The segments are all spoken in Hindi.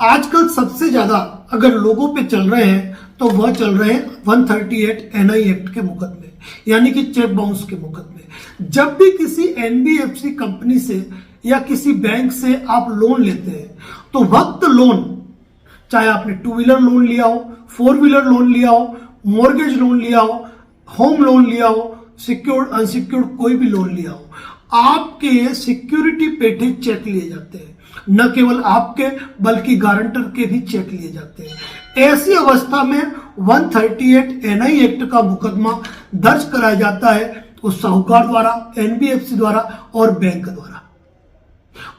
आजकल सबसे ज्यादा अगर लोगों पे चल रहे हैं तो वह चल रहे हैं 138 एनआई एक्ट के मुकदमे, यानी कि चेक बाउंस के मुकदमे। जब भी किसी एनबीएफसी कंपनी से या किसी बैंक से आप लोन लेते हैं तो वक्त लोन, चाहे आपने 2 व्हीलर लोन लिया हो, 4 व्हीलर लोन लिया हो, मॉर्गेज लोन लिया हो, होम लोन लिया हो, सिक्योर्ड अनसिक्योर्ड कोई भी लोन लिया हो, आपके सिक्योरिटी पेटे चेक लिए जाते हैं। न केवल आपके बल्कि गारंटर के भी चेक लिए जाते हैं। ऐसी अवस्था में 138 एनआई एक्ट का मुकदमा दर्ज कराया जाता है उस साहूकार द्वारा, एनबीएफसी द्वारा और बैंक द्वारा।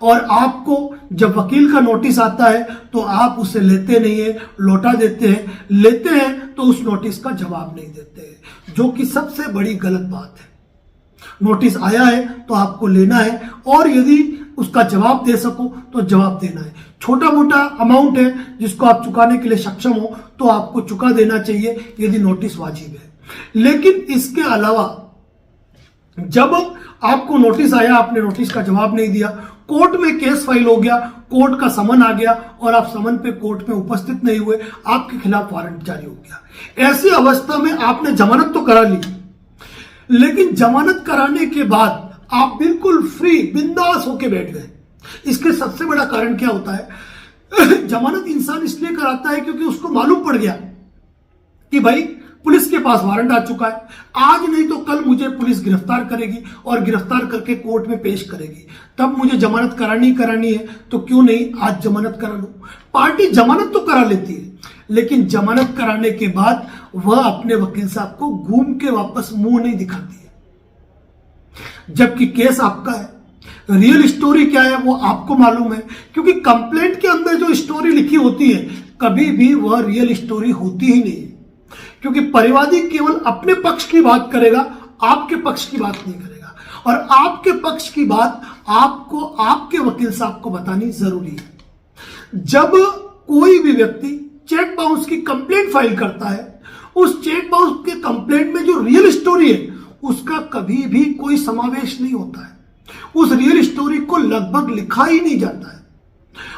और आपको जब वकील का नोटिस आता है तो आप उसे लेते नहीं है, लौटा देते हैं। लेते हैं तो उस नोटिस का जवाब नहीं देते हैं, जो कि सबसे बड़ी गलत बात है। नोटिस आया है तो आपको लेना है, और यदि उसका जवाब दे सको तो जवाब देना है। छोटा मोटा अमाउंट है जिसको आप चुकाने के लिए सक्षम हो तो आपको चुका देना चाहिए यदि नोटिस वाजिब है। लेकिन इसके अलावा जब आपको नोटिस आया, आपने नोटिस का जवाब नहीं दिया, कोर्ट में केस फाइल हो गया, कोर्ट का समन आ गया और आप समन पे कोर्ट में उपस्थित नहीं हुए, आपके खिलाफ वारंट जारी हो गया। ऐसी अवस्था में आपने जमानत तो करा ली, लेकिन जमानत कराने के बाद आप बिल्कुल फ्री बिंदास होके बैठ गए। इसके सबसे बड़ा कारण क्या होता है? जमानत इंसान इसलिए कराता है क्योंकि उसको मालूम पड़ गया कि भाई पुलिस के पास वारंट आ चुका है, आज नहीं तो कल मुझे पुलिस गिरफ्तार करेगी और गिरफ्तार करके कोर्ट में पेश करेगी, तब मुझे जमानत करानी है, तो क्यों नहीं आज जमानत करा लूं। पार्टी जमानत तो करा लेती है, लेकिन जमानत कराने के बाद वह अपने वकील साहब को घूम के वापस मुंह नहीं दिखाती है, जबकि केस आपका है। रियल स्टोरी क्या है वो आपको मालूम है, क्योंकि कंप्लेंट के अंदर जो स्टोरी लिखी होती है कभी भी वह रियल स्टोरी होती ही नहीं है, क्योंकि परिवादी केवल अपने पक्ष की बात करेगा, आपके पक्ष की बात नहीं करेगा। और आपके पक्ष की बात आपको आपके वकील साहब को बतानी जरूरी है। जब कोई भी व्यक्ति चेक बाउंस की कंप्लेंट फाइल करता है, उस चेक बाउंस के कंप्लेंट में जो रियल स्टोरी है उसका कभी भी कोई समावेश नहीं होता है। उस रियल स्टोरी को लगभग लिखा ही नहीं जाता है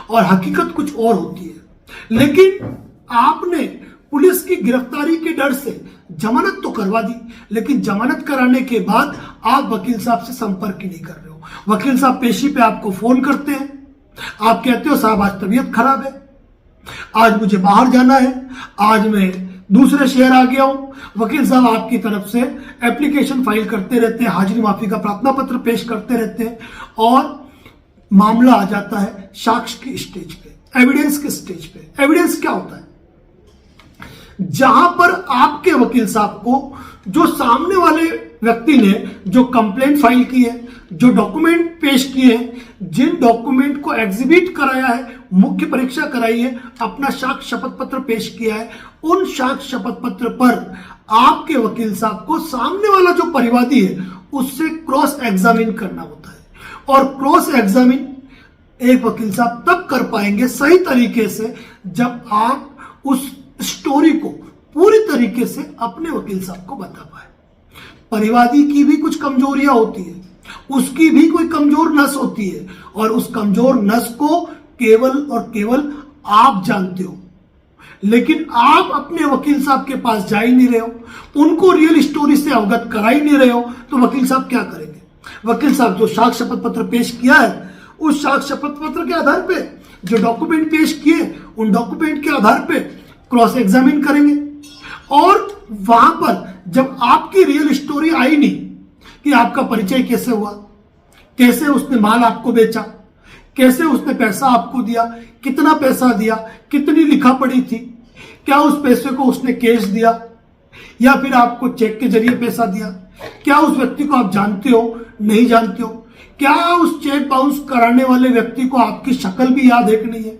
और हकीकत कुछ और होती है। लेकिन आपने पुलिस की गिरफ्तारी के डर से जमानत तो करवा दी, लेकिन जमानत कराने के बाद आप वकील साहब से संपर्क ही नहीं कर रहे हो। वकील साहब पेशी पे आपको फोन करते हैं, आप कहते हो साहब आज तबीयत खराब है, आज मुझे बाहर जाना है, आज मैं दूसरे शहर आ गया हूं। वकील साहब आपकी तरफ से एप्लीकेशन फाइल करते रहते हैं, हाजिरी माफी का प्रार्थना पत्र पेश करते रहते हैं और मामला आ जाता है साक्ष्य की स्टेज पे, एविडेंस के स्टेज पे। एविडेंस क्या होता है? जहां पर आपके वकील साहब को जो सामने वाले व्यक्ति ने जो कंप्लेंट फाइल की है, जो डॉक्यूमेंट पेश किए हैं, जिन डॉक्यूमेंट को एग्जिबिट कराया है, मुख्य परीक्षा कराई है, अपना साक्ष्य शपथ पत्र पेश किया है, उन साक्ष्य शपथ पत्र पर आपके वकील साहब को सामने वाला जो परिवादी है उससे क्रॉस एग्जामिन करना होता है। और क्रॉस एग्जामिन एक वकील साहब तब कर पाएंगे सही तरीके से जब आप उस स्टोरी को पूरी तरीके से अपने वकील साहब को बता पाए। परिवादी की भी कुछ कमजोरियां होती है, उसकी भी कोई कमजोर नस होती है, और उस कमजोर नस को केवल और केवल आप जानते हो। लेकिन आप अपने वकील साहब के पास जा ही नहीं रहे हो, उनको रियल स्टोरी से अवगत करा ही नहीं रहे हो, तो वकील साहब क्या करेंगे? वकील साहब जो साक्ष्य शपथ पत्र पेश किया है उस साक्ष्य शपथ पत्र के आधार पे जो डॉक्यूमेंट पेश किए उन डॉक्यूमेंट के आधार पे क्रॉस एग्जामिन करेंगे। और वहां पर जब आपकी रियल स्टोरी आई नहीं कि आपका परिचय कैसे हुआ, कैसे उसने माल आपको बेचा, कैसे उसने पैसा आपको दिया, कितना पैसा दिया, कितनी लिखा पड़ी थी, क्या उस पैसे को उसने कैश दिया या फिर आपको चेक के जरिए पैसा दिया, क्या उस व्यक्ति को आप जानते हो नहीं जानते हो, क्या उस चेक बाउंस कराने वाले व्यक्ति को आपकी शक्ल भी याद है कि नहीं है,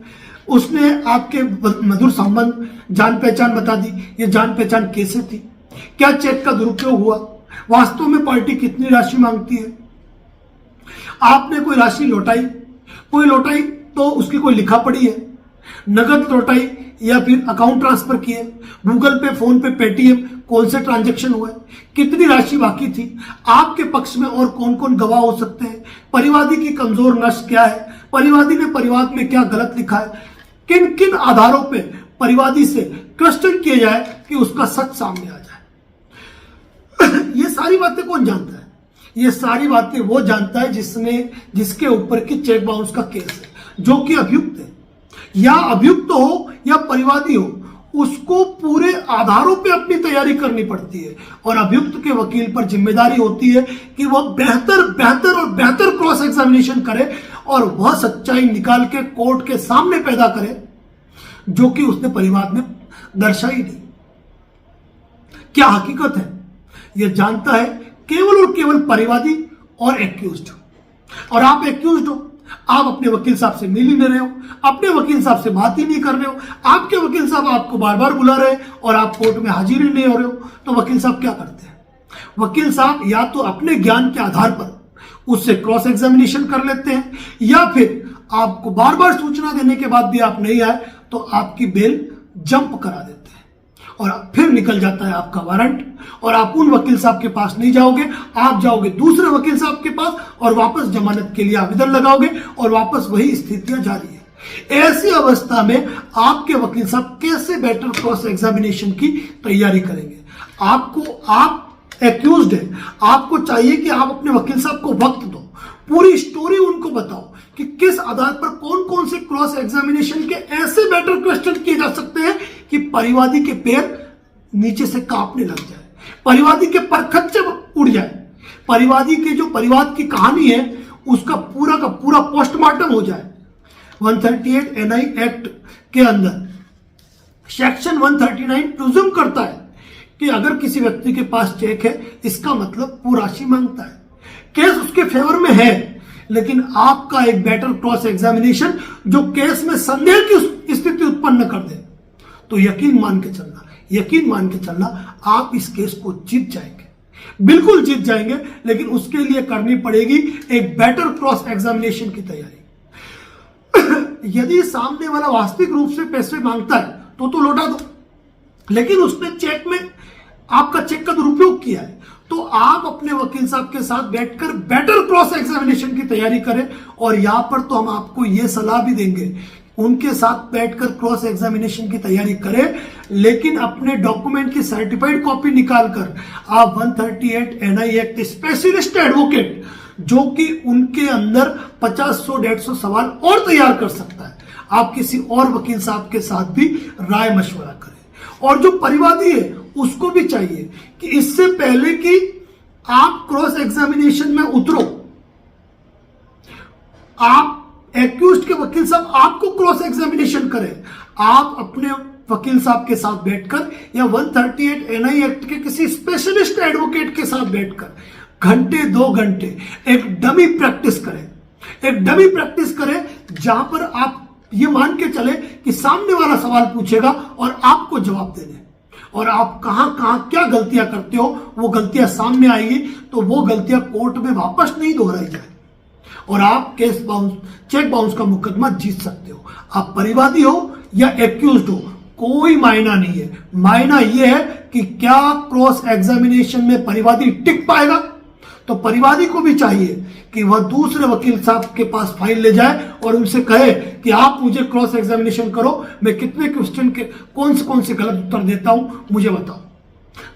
उसने आपके मधुर संबंध जान पहचान बता दी, ये जान पहचान कैसे थी, क्या चेक का दुरुपयोग हुआ, वास्तव में पार्टी कितनी राशि मांगती है, आपने कोई राशि लौटाई, कोई लौटाई तो उसकी कोई लिखा पड़ी है, नगद लौटाई या फिर अकाउंट ट्रांसफर किए, गूगल पे, फोन पे, पेटीएम, कौन से ट्रांजैक्शन हुए, कितनी राशि बाकी थी, आपके पक्ष में और कौन कौन गवाह हो सकते हैं, परिवादी की कमजोर नस क्या है, परिवादी ने परिवाद में क्या गलत लिखा है, किन किन आधारों पे परिवादी से क्वेश्चन किया जाए कि उसका सच सामने आ जाए। ये सारी बातें कौन जानता है? ये सारी बातें वो जानता है जिसके ऊपर की चेक बाउंस का केस है, जो कि अभियुक्त है, या अभियुक्त हो या परिवादी हो, उसको पूरे आधारों पे अपनी तैयारी करनी पड़ती है। और अभियुक्त के वकील पर जिम्मेदारी होती है कि वह बेहतर क्रॉस एग्जामिनेशन करे और वह सच्चाई निकाल के कोर्ट के सामने पैदा करे जो कि उसने परिवाद में दर्शाई नहीं। क्या हकीकत है? यह जानता है केवल और केवल परिवादी और एक्यूज्ड। और आप एक्यूज्ड हो, आप अपने वकील साहब से मिल ही नहीं रहे हो, अपने वकील साहब से बात ही नहीं कर रहे हो, आपके वकील साहब आपको बार बार बुला रहे हैं और आप कोर्ट में हाजिर ही नहीं हो रहे हो, तो वकील साहब क्या करते हैं? वकील साहब या तो अपने ज्ञान के आधार पर उससे क्रॉस एग्जामिनेशन कर लेते हैं, या फिर आपको बार बार सूचना देने के बाद भी आप नहीं आए तो आपकी बेल जंप करा देते हैं और फिर निकल जाता है आपका वारंट और आप उन वकील साहब के पास नहीं जाओगे, आप जाओगे दूसरे वकील साहब के पास और वापस जमानत के लिए आवेदन लगाओगे और वापस वही स्थितियां जारी है। ऐसी अवस्था में आपके वकील साहब कैसे बेटर क्रॉस एग्जामिनेशन की तैयारी करेंगे? आप एक्यूज्ड है, आपको चाहिए कि आप अपने वकील साहब को वक्त दो, पूरी स्टोरी उनको बताओ कि किस आधार पर कौन कौन से क्रॉस एग्जामिनेशन के ऐसे बेटर क्वेश्चन किए जा सकते हैं कि परिवादी के पैर नीचे से कांपने लग जाए, परिवादी के परखच्चे उड़ जाए, परिवादी के जो परिवाद की कहानी है उसका पूरा का पूरा पोस्टमार्टम हो जाए। 138 NI एक्ट के अंदर सेक्शन 139 प्रिज्यूम करता है कि अगर किसी व्यक्ति के पास चेक है, इसका मतलब वो राशि मांगता है, केस उसके फेवर में है, लेकिन आपका एक बेटर क्रॉस एग्जामिनेशन जो केस में संदेह की स्थिति उत्पन्न कर दे, तो यकीन मान के चलना आप इस केस को जीत जाएंगे, बिल्कुल जीत जाएंगे। लेकिन उसके लिए करनी पड़ेगी एक बेटर क्रॉस एग्जामिनेशन की तैयारी। यदि सामने वाला वास्तविक रूप से पैसे मांगता है तो लौटा दो, लेकिन उसने चेक में आपका चेक का दुरुपयोग किया है तो आप अपने वकील साहब के साथ बैठकर बेटर क्रॉस एग्जामिनेशन की तैयारी करें। और यहां पर तो हम आपको यह सलाह भी देंगे, उनके साथ बैठकर क्रॉस एग्जामिनेशन की तैयारी करें, लेकिन अपने डॉक्यूमेंट की सर्टिफाइड कॉपी निकालकर आप 138 NI एक्ट स्पेशलिस्ट एडवोकेट जो कि उनके अंदर 50-100-150 सवाल और तैयार कर सकता है, आप किसी और वकील साहब के साथ भी राय मशवरा करें। और जो परिवादी है उसको भी चाहिए कि इससे पहले कि आप क्रॉस एग्जामिनेशन में उतरो, आप एक्यूज्ड के वकील साहब आपको क्रॉस एग्जामिनेशन करें, आप अपने वकील साहब के साथ बैठकर या 138 NI एक्ट के किसी स्पेशलिस्ट एडवोकेट के साथ बैठकर घंटे 2 घंटे एक डमी प्रैक्टिस करें जहां पर आप ये मान के चले कि सामने वाला सवाल पूछेगा और आपको जवाब देने, और आप कहां क्या गलतियां करते हो वो गलतियां सामने आएगी, तो वो गलतियां कोर्ट में वापस नहीं दोहराई जाए और आप चेक बाउंस का मुकदमा जीत सकते हो। आप परिवादी हो या एक्यूज्ड हो, कोई मायना नहीं है। मायना यह है कि क्या क्रॉस एग्जामिनेशन में परिवादी टिक पाएगा। तो परिवादी को भी चाहिए कि वह दूसरे वकील साहब के पास फाइल ले जाए और उनसे कहे कि आप मुझे क्रॉस एग्जामिनेशन करो, मैं कितने क्वेश्चन के कौन से गलत उत्तर देता हूं मुझे बताओ,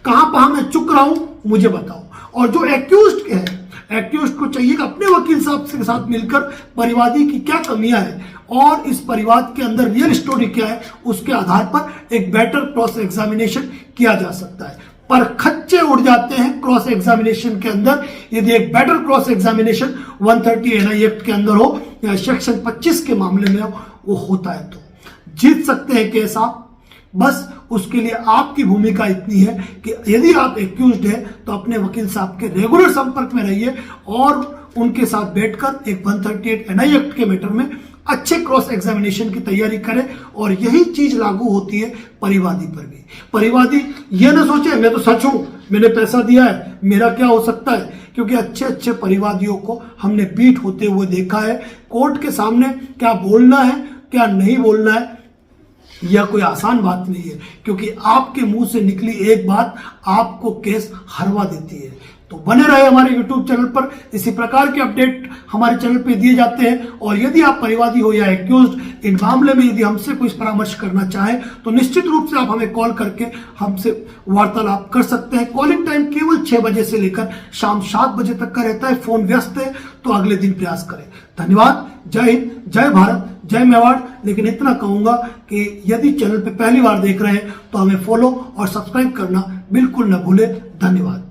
कहां मैं चुक रहा हूं मुझे बताओ। और जो एक्यूज्ड है, एक्यूज्ड को चाहिए कि अपने वकील साहब के साथ मिलकर परिवादी की क्या कमियां हैं और इस परिवाद के अंदर रियल स्टोरी क्या है, उसके आधार पर एक बेटर क्रॉस एग्जामिनेशन किया जा सकता है। पर खच्चे उड़ जाते हैं क्रॉस एग्जामिनेशन के अंदर यदि एक better cross examination 130 NI act के अंदर हो या सेक्शन 25 के मामले में वो होता है, तो जीत सकते हैं केस आप। बस उसके लिए आपकी भूमिका इतनी है कि यदि आप एक्यूज्ड है तो अपने वकील साहब के रेगुलर संपर्क में रहिए और उनके साथ बैठकर एक 138 NI एक्ट के मैटर में अच्छे क्रॉस एग्जामिनेशन की तैयारी करें। और यही चीज लागू होती है परिवादी पर भी। परिवादी ये ना सोचे मैं तो सच हूं, मैंने पैसा दिया है, मेरा क्या हो सकता है, क्योंकि अच्छे परिवादियों को हमने बीट होते हुए देखा है। कोर्ट के सामने क्या बोलना है क्या नहीं बोलना है यह कोई आसान बात नहीं है, क्योंकि आपके मुंह से निकली एक बात आपको केस हरवा देती है। तो बने रहे हमारे YouTube चैनल पर, इसी प्रकार के अपडेट हमारे चैनल पे दिए जाते हैं। और यदि आप परिवादी हो या एक्यूज्ड, इन मामले में यदि हमसे कोई परामर्श करना चाहें तो निश्चित रूप से आप हमें कॉल करके हमसे वार्तालाप कर सकते हैं। कॉलिंग टाइम केवल 6 बजे से लेकर शाम 7 बजे तक का रहता है। फोन व्यस्त है तो अगले दिन प्रयास करें। धन्यवाद। जय हिंद, जय भारत, जय मेवाड़। लेकिन इतना कहूंगा कि यदि चैनल पे पहली बार देख रहे हैं तो हमें फॉलो और सब्सक्राइब करना बिल्कुल न भूलें। धन्यवाद।